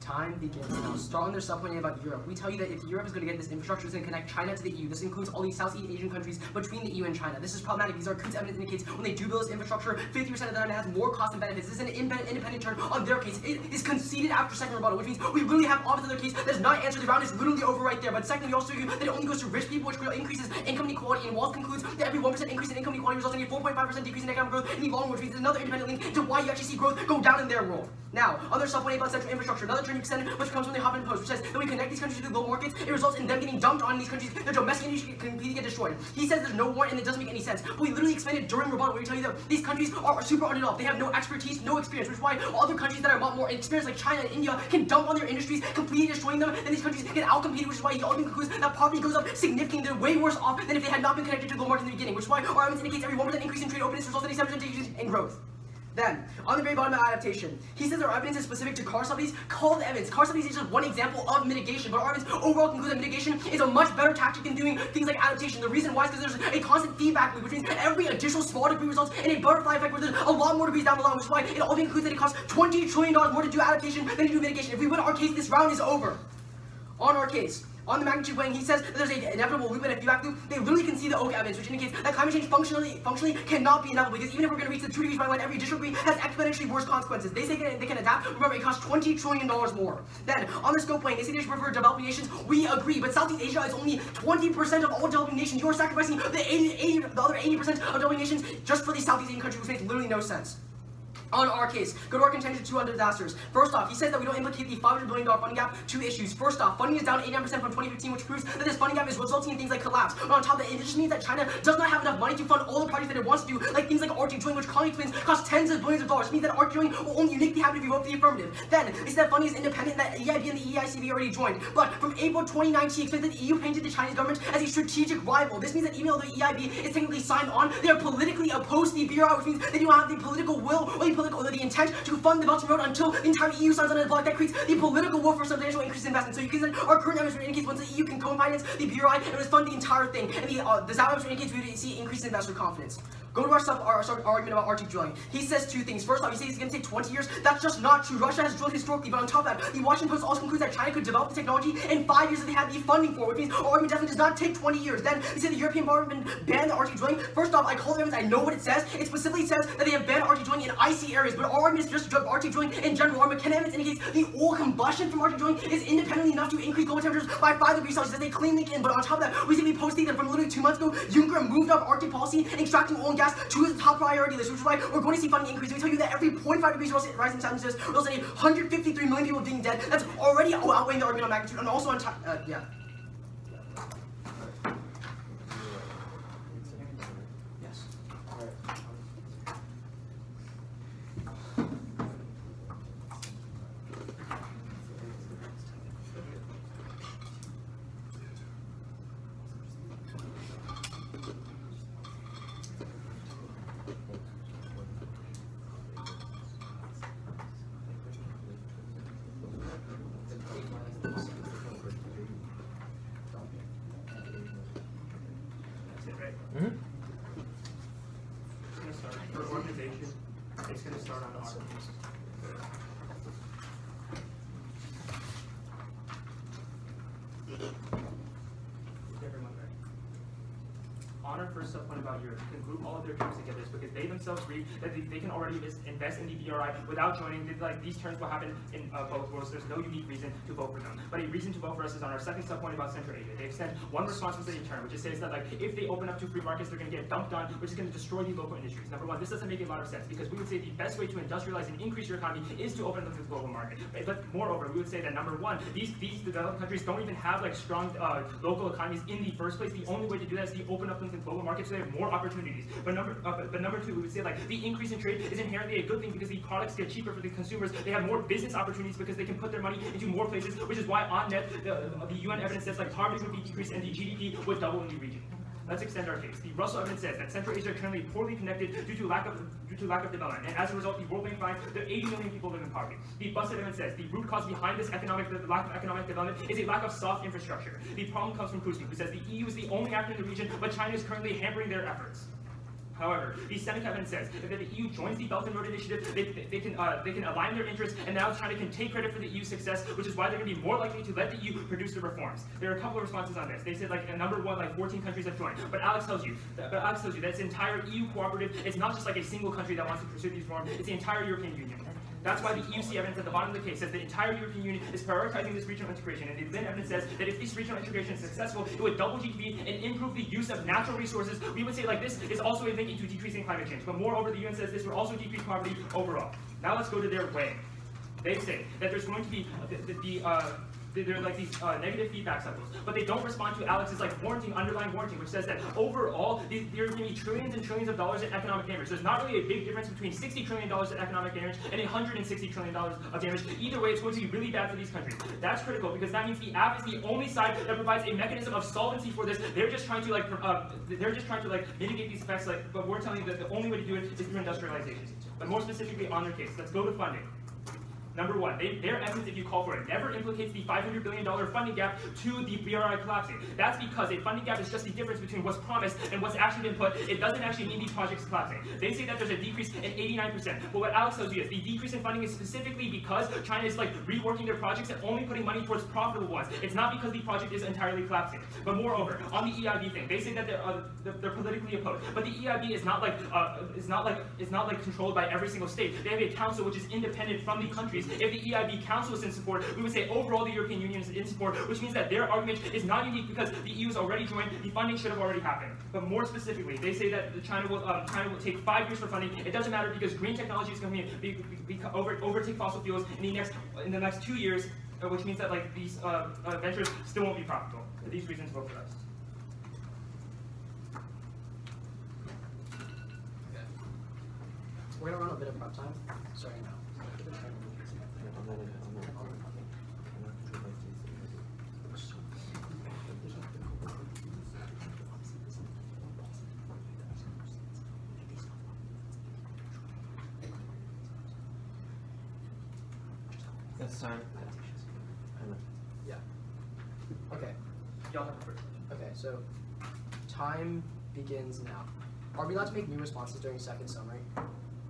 Time begins now. Start on their subpoint about Europe. We tell you that if Europe is going to get this infrastructure, it's going to connect China to the EU. This includes all these Southeast Asian countries between the EU and China. This is problematic because our Coots evidence indicates when they do build this infrastructure, 50% of them has more costs and benefits. This is an independent turn on their case. It is conceded after second rebuttal, which means we literally have opposite of their case that does not answer. The round is literally over right there. But second, we also argue that it only goes to rich people, which increases income inequality. And Walls concludes that every 1% increase in income inequality results in a 4.5% decrease in economic growth in the long run, which means there's another independent link to why you actually see growth go down in their world. Now, on their subpoint about central infrastructure, another turn you extend, which comes from the Huffington Post, which says that we connect these countries to the global markets, it results in them getting dumped on these countries, their domestic industry completely get destroyed. He says there's no warrant and it doesn't make any sense. But we literally expanded during rebuttal where we tell you that these countries are super underdeveloped. They have no expertise, no experience, which is why other countries that are a lot more experienced like China and India can dump on their industries, completely destroying them, and these countries get outcompeted, which is why he ultimately concludes that poverty goes up significantly. They're way worse off than if they had not been connected to the global market in the beginning, which is why our evidence indicates every 1% increase in trade openness results in a 7% decrease in growth. Then, on the very bottom of adaptation, he says our evidence is specific to car subsidies. Call the evidence. Car subsidies is just one example of mitigation, but our evidence overall concludes that mitigation is a much better tactic than doing things like adaptation. The reason why is because there's a constant feedback loop, which means every additional small degree results in a butterfly effect where there's a lot more degrees down the line, which is why it all concludes that it costs $20 trillion more to do adaptation than to do mitigation. If we win our case, this round is over. On our case, on the magnitude weighing, he says that there's an inevitable loop and a feedback loop. They literally can see the oak evidence, which indicates that climate change functionally cannot be inevitable, because even if we're going to reach the 2 degrees by line, every additional degree has exponentially worse consequences. They say they can adapt. Remember, it costs $20 trillion more. Then, on the scope weighing, they say they should prefer developing nations. We agree, but Southeast Asia is only 20% of all developing nations. You are sacrificing the other 80% of developing nations just for these Southeast Asian countries, which makes literally no sense. On our case, go to our contention 2 on disasters. First off, he says that we don't implicate the $500 billion funding gap. 2 issues. First off, funding is down 89% from 2015, which proves that this funding gap is resulting in things like collapse. But on top of that, it just means that China does not have enough money to fund all the projects that it wants to do, like things like Arctic drilling, which climate twins cost tens of billions of dollars. It means that Arctic drilling will only uniquely happen if you vote for the affirmative. Then, they said that funding is independent, that EIB and the EICB already joined. But from April 2019, he explained that the EU painted the Chinese government as a strategic rival. This means that even though the EIB is technically signed on, they are politically opposed to the BRI, which means they do not have the political will or the intent to fund the Belt and Road until the entire EU signs on a block. That creates the political will for substantial increase in investment. So you can say our current evidence indicates once the EU can co-finance the BRI, it would fund the entire thing. And the evidence indicates we would see increased investor confidence. Go to our argument about Arctic drilling. He says 2 things. First off, he says it's going to take 20 years. That's just not true. Russia has drilled historically, but on top of that, the Washington Post also concludes that China could develop the technology in 5 years if they had the funding for it, which means our argument definitely does not take 20 years. Then, he said the European Parliament banned the Arctic drilling. First off, I call the evidence, I know what it says. It specifically says that they have banned Arctic drilling in icy areas, but our argument is just Arctic drilling in general. Our McKenna evidence indicates the oil combustion from Arctic drilling is independently enough to increase global temperatures by 5 degrees Celsius as they clean leak in. But on top of that, we see we posted them from literally 2 months ago. Juncker moved up Arctic policy, extracting oil and gas to the top priority list, which is why we're going to see funding increase. We tell you that every 0.5 degrees rise in temperatures results in 153 million people being dead. That's already outweighing the argument on magnitude, and also on yeah. Yes. It's going to start on the articles. Everyone ready? On our first subpoint about Europe, you can group all of their terms together because they themselves agree that they can already invest in the BRI without joining. Like these terms will happen in both worlds. There's no unique reason to vote for them. But a reason to vote for us is on our second subpoint about Central Asia. They extend one responsibility term, which says that like if they open up to free markets, they're going to get dumped on, which is going to destroy the local industries. Number one, this doesn't make a lot of sense because we would say the best way to industrialize and increase your economy is to open up to the global market. But moreover, we would say that number one, these developed countries don't even have like strong local economies in the first place. The only way to do that is to open up them to the global market so they have more opportunities. But number two, we would say like the increase in trade is inherently a good thing because the products get cheaper for the consumers. They have more business opportunities because they can put their money into more places, which is why on net the UN evidence says like poverty would be decreased and the GDP would double in the region. Let's extend our case. The Russell evidence says that Central Asia are currently poorly connected due to lack of development, and as a result, the World Bank finds that 80 million people live in poverty. The Bus evidence says the root cause behind this lack of economic development is a lack of soft infrastructure. The problem comes from Putin, who says the EU is the only actor in the region, but China is currently hampering their efforts. However, the Seneca evidence says that if the EU joins the Belt and Road Initiative, they can align their interests, and now China can take credit for the EU's success, which is why they're going to be more likely to let the EU produce the reforms. There are a couple of responses on this. They said like number one, like 14 countries have joined, but Alex tells you that this entire EU cooperative is not just like a single country that wants to pursue these reforms; it's the entire European Union. That's why the EUC evidence at the bottom of the case says the entire European Union is prioritizing this regional integration, and the Lin evidence says that if this regional integration is successful, it would double GDP and improve the use of natural resources. We would say like this is also a link into decreasing climate change, but moreover, the UN says this will also decrease poverty overall. Now let's go to their way. They say that there's going to be they're like these negative feedback cycles, but they don't respond to Alex's like underlying warranting, which says that overall there are going to be trillions and trillions of dollars in economic damage. There's not really a big difference between $60 trillion in economic damage and $160 trillion of damage. Either way, it's going to be really bad for these countries. That's critical because that means the app is the only side that provides a mechanism of solvency for this. They're just trying to mitigate these effects. But we're telling you that the only way to do it is through industrialization. But more specifically on their case, let's go to funding. Number one, their evidence, if you call for it, never implicates the $500 billion funding gap to the BRI collapsing. That's because a funding gap is just the difference between what's promised and what's actually been put. It doesn't actually mean these projects collapsing. They say that there's a decrease in 89%. But what Alex tells you is the decrease in funding is specifically because China is like reworking their projects and only putting money towards profitable ones. It's not because the project is entirely collapsing. But moreover, on the EIB thing, they say that they're politically opposed. But the EIB is not like controlled by every single state. They have a council which is independent from the countries countries. If the EIB Council is in support, we would say overall the European Union is in support, which means that their argument is not unique because the EU is already joined, the funding should have already happened. But more specifically, they say that China will take 5 years for funding. It doesn't matter because green technology is going to overtake fossil fuels in the next 2 years, which means that like these ventures still won't be profitable. For these reasons, vote for us. Okay. We're gonna run a bit of prep time, starting now. That's time. Yeah. Okay. Y'all have the first. Okay, so time begins now. Are we allowed to make new responses during second summary?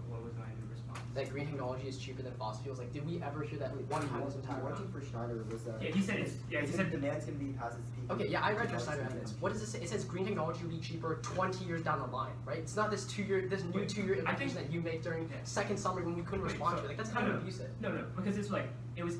What was my new response? That green technology is cheaper than fossil fuels? Like, did we ever hear that one time this entire One round? thing for Schneider was that. Yeah, he said it's. Yeah, he said demand's going to be past its peak. Okay, yeah, I read your Schneider evidence. What does it say? It says green technology will be cheaper 20 years down the line, right? It's not this new 2-year implication that you make during second summary when we couldn't respond to it. Like, that's kind of abusive. No, because it's like it was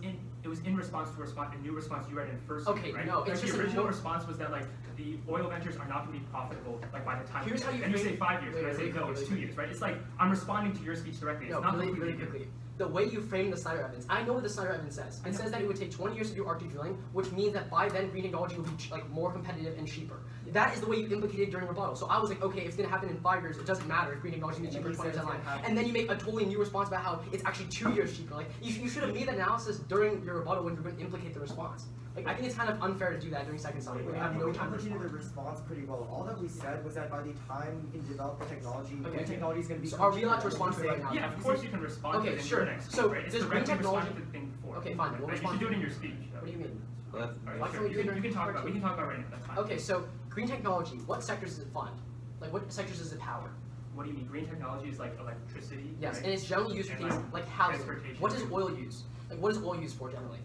in response to a new response you read in first. Okay, right? no, Like, it's the just original response was that like the oil ventures are not going to be profitable like by the time. Here's how you and you frame- say 5 years, wait, and I say wait, no, wait, it's wait, 2 wait. years, right? It's like I'm responding to your speech directly. It's No, not really completely quickly. The way you frame the Snyder evidence, I know what the Snyder evidence says. It says that it would take 20 years to do Arctic drilling, which means that by then green technology will be like more competitive and cheaper. That is the way you implicated during rebuttal. So I was like, okay, if it's gonna happen in 5 years, it doesn't matter if green technology is cheaper 20 years down the line. And then you make a totally new response about how it's actually 2 years cheaper. Like you should have made that analysis during your rebuttal when you're going to implicate the response. Like I think it's kind of unfair to do that during second summary when you have no time to We respond. the response pretty well. All that we said was that by the time we can develop the technology, Okay. green technology is going to be. So are we allowed to respond to it right now? Yeah, of course you can respond Okay, to it in sure. your next So, speech, right? It's does the green right to respond technology- to the thing before. Okay, fine, we'll Right? You respond should do to it in it. your speech. What do you mean? Well, that's Alright, Why sure. can't we do it during You can talk about. part We two? can talk about right now. That's fine. Okay, so green technology, what sectors does it fund? Like what sectors does it power? What do you mean? Green technology is like electricity. Yes, right? and it's generally used for And, things like housing. transportation. What does oil use? Like what is oil used for generally?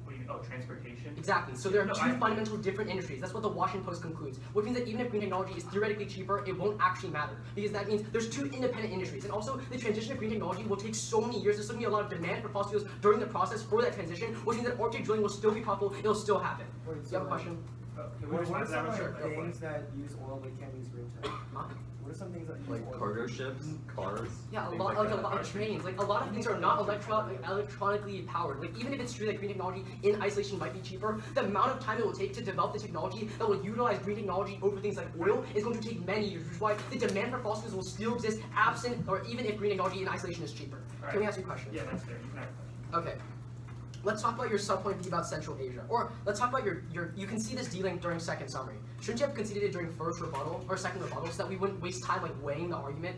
What do you mean? Oh, transportation. Exactly. So there are No, two fundamental different industries. That's what the Washington Post concludes. Which means that even if green technology is theoretically cheaper, it won't actually matter. Because that means there's two independent industries. And also the transition to green technology will take so many years. There's going to be a lot of demand for fossil fuels during the process for that transition, which means that Arctic drilling will still be profitable. It'll still happen. Wait, You have a question? Can we What respond are to that some one? Sure. like, Go for it. things that use oil but can't use green tech? Huh? What are some things that use like oil? cargo ships, cars. Yeah, a things lot, like like a that. lot of trains. Like a lot of things are not electronically powered. Like even if it's true that green technology in isolation might be cheaper, the amount of time it will take to develop the technology that will utilize green technology over things like oil is going to take many years. Which is why the demand for fossil fuels will still exist absent or even if green technology in isolation is cheaper. Can we ask you a question? Yeah, that's fair. You can have a question. Okay. Let's talk about your subpoint B about Central Asia. Or let's talk about you can see this dealing during second summary. Shouldn't you have conceded it during first rebuttal or second rebuttal so that we wouldn't waste time like weighing the argument?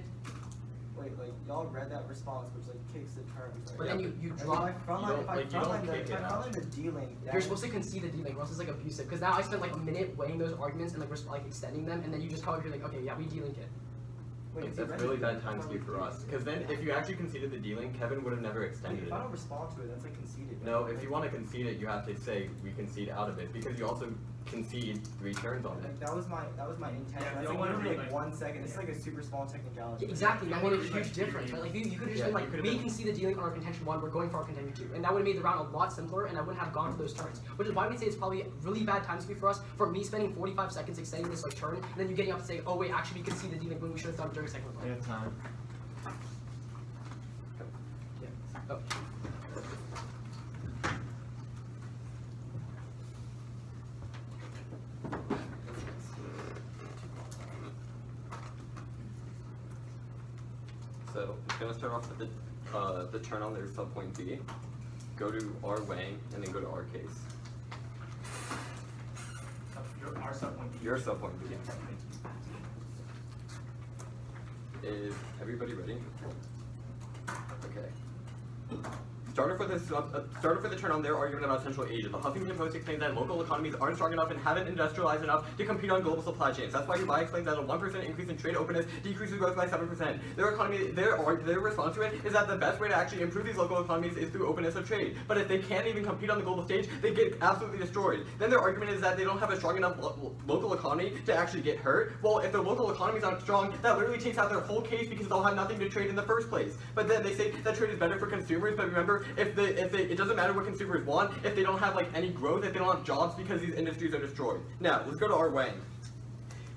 Wait, like y'all read that response, which like kicks the terms, right? But then you And drop. if I you don't- like, you don't kick it out. frontline the dealing, You're supposed to concede the dealing, or else it's like abusive. Because now I spent like a minute weighing those arguments and like extending them, and then you just come up here like, okay, yeah, we delinked it. Like, that's really bad time speed for us. Because then, if you actually conceded the dealing, Kevin would have never extended If it. I don't respond to it, that's like conceded. No, right? if you want to concede it, you have to say we concede out of it because you also concede 3 turns on it. Like that was my intention. Yeah, That's you like wanna literally be, like 1 second. It's like a super small technicality. Yeah, exactly, that Yeah, made a like, huge like, difference, right? Like you could have just Yeah, been like, you could've we been- concede the dealing on our contention 1, we're going for our contention 2, and that would have made the round a lot simpler, and I wouldn't have gone for those turns. Which is why we say it's probably really bad time speed for us, for me spending 45 seconds extending this like turn, and then you getting up to say, oh wait, actually we concede the dealing when we should have done it during second We rebuttal. have time. Yeah. Oh. So it's gonna start off with the turn on their subpoint B, go to our weighing, and then go to our case. Our subpoint B. Your subpoint B. Is everybody ready? Okay. Starter for the turn on their argument about Central Asia. The Huffington Post explains that local economies aren't strong enough and haven't industrialized enough to compete on global supply chains. That's why Dubai explains that a 1% increase in trade openness decreases growth by 7%. Their response to it is that the best way to actually improve these local economies is through openness of trade. But if they can't even compete on the global stage, they get absolutely destroyed. Then their argument is that they don't have a strong enough local economy to actually get hurt. Well, if their local economies aren't strong, that literally takes out their whole case because they'll have nothing to trade in the first place. But then they say that trade is better for consumers, but remember, it doesn't matter what consumers want if they don't have like any growth, if they don't have jobs because these industries are destroyed. Now, let's go to Art Wang.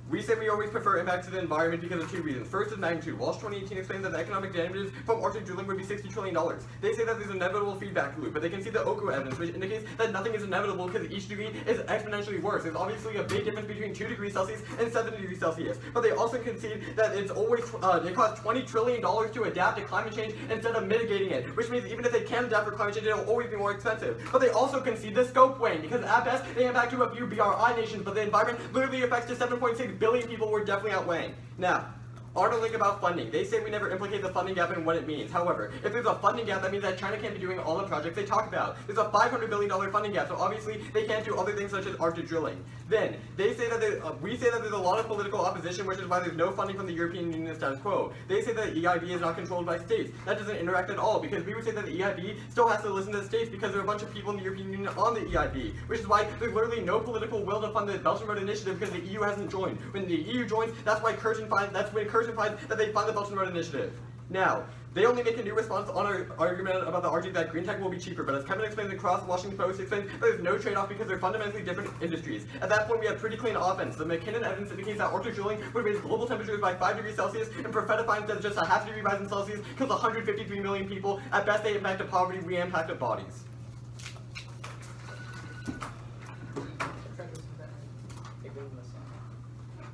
We say we always prefer impacts to the environment because of two reasons. First is magnitude. Walsh 2018 explains that the economic damages from Arctic drilling would be $60 trillion. They say that there's an inevitable feedback loop, but they can see the Oku evidence, which indicates that nothing is inevitable because each degree is exponentially worse. There's obviously a big difference between 2 degrees Celsius and 7 degrees Celsius. But they also concede that it's always it costs $20 trillion to adapt to climate change instead of mitigating it, which means even if they can adapt for climate change, it'll always be more expensive. But they also concede the scope weighing, because at best they impact to a few BRI nations, but the environment literally affects to 7.6 billion people. We're definitely outweighing. Now, article about funding. They say we never implicate the funding gap and what it means. However, if there's a funding gap, that means that China can't be doing all the projects they talk about. There's a $500 billion funding gap, so obviously they can't do other things such as Arctic drilling. Then, they say that we say that there's a lot of political opposition, which is why there's no funding from the European Union status quo. They say that EIB is not controlled by states. That doesn't interact at all, because we would say that the EIB still has to listen to the states because there are a bunch of people in the European Union on the EIB, which is why there's literally no political will to fund the Belt and Road Initiative because the EU hasn't joined. When the EU joins, that's when Kirsten finds that they fund the Belt and Road Initiative. Now, they only make a new response on our argument about the argument that green tech will be cheaper, but as Kevin explained across the Washington Post explains, there's no trade-off because they're fundamentally different industries. At that point, we have pretty clean offense. The McKinnon evidence indicates that Arctic drilling would raise global temperatures by 5 degrees Celsius, and Profeta finds that just a half degree rise in Celsius kills 153 million people. At best, they impact to poverty, we impact to bodies.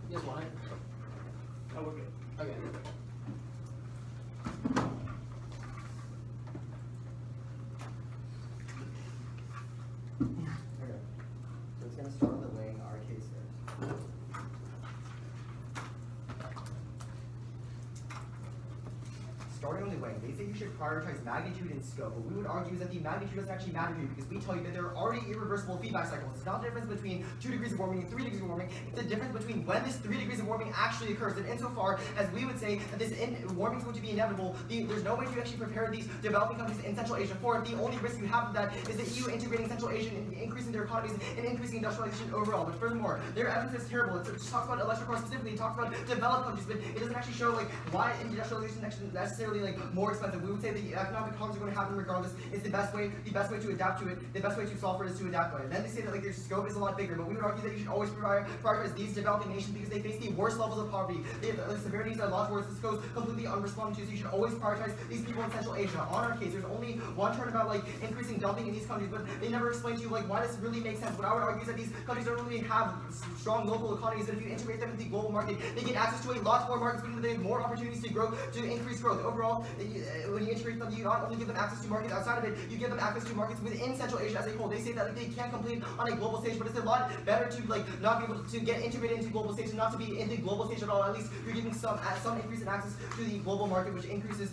You guys want it? Oh, we're good. Okay. Okay. So it's going to start with laying our case there. Starting on the weighing, they say you should prioritize magnitude and scope. What we would argue is that the magnitude doesn't actually matter here because we tell you that there are already irreversible feedback cycles. It's not the difference between 2 degrees of warming and 3 degrees of warming. It's the difference between when this 3 degrees of warming actually occurs. And insofar as we would say that this warming is going to be inevitable, there's no way to actually prepare these developing countries in Central Asia for it. The only risk you have of that is the EU integrating Central Asia and increasing their economies and increasing industrialization overall. But furthermore, their evidence is terrible. It talks about electric cars specifically, it talks about developed countries, but it doesn't actually show like why industrialization is necessarily like more expensive. We would say the economic problems are going to happen regardless. It's the best way to adapt to it. The best way to solve for it is to adapt to it. Then they say that like their scope is a lot bigger, but we would argue that you should always prioritize these developing nations because they face the worst levels of poverty. The severities are a lot worse. This goes completely unresponded to, so you should always prioritize these people in Central Asia. On our case, there's only one turn about like increasing dumping in these countries, but they never explain to you like why this really makes sense. What I would argue is that these countries don't really have strong local economies, and if you integrate them into the global market, they get access to a lot more markets, meaning they have more opportunities to grow, to increase growth. Overall, when you integrate them, you not only give them access to markets outside of it, you give them access to markets within Central Asia as a whole. They say that like, they can't compete on a global stage, but it's a lot better to like not be able to get integrated into global stage and not to be in the global stage at all. At least you're giving some increase in access to the global market, which increases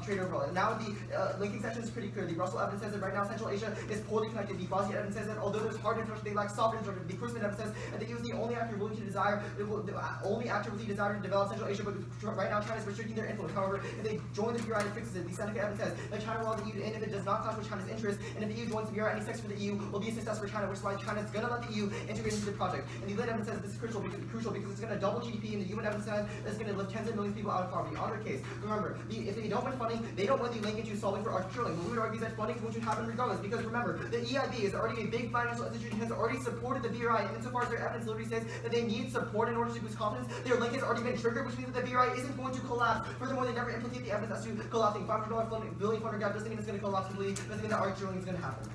trade overall. And now the linking section is pretty clear. The Russell evidence says that right now Central Asia is poorly connected. The Bosnia evidence says that although there's hard infrastructure, they lack soft infrastructure. The Kurtzman evidence says that it was the only actor willing to desire, the only actor with the desire to develop Central Asia, but right now China is restricting their influence. However, if they join the BRI, it fixes it. The Seneca evidence says that China will allow the EU in if it does not clash with China's interests, and if the EU joins the BRI, any success for the EU will be a success for China, which is why China is going to let the EU integrate into the project. And the Lid evidence says this is crucial because it's going to double GDP, and the UN evidence says that it's going to lift tens of millions of people out of poverty. On our case, remember, if they don't win funding, they don't win the link into solving for Arctic drilling. But we would argue that funding is going to happen regardless, because remember, the EIB is already a big financial institution, has already supported the BRI, and insofar as their evidence literally says that they need support in order to boost confidence, their link has already been triggered, which means that the BRI isn't going to collapse. Furthermore, they never implicate the evidence as to collapsing. $500 billion funder gap doesn't mean it's going to collapse completely, doesn't mean that Arctic drilling is going to happen.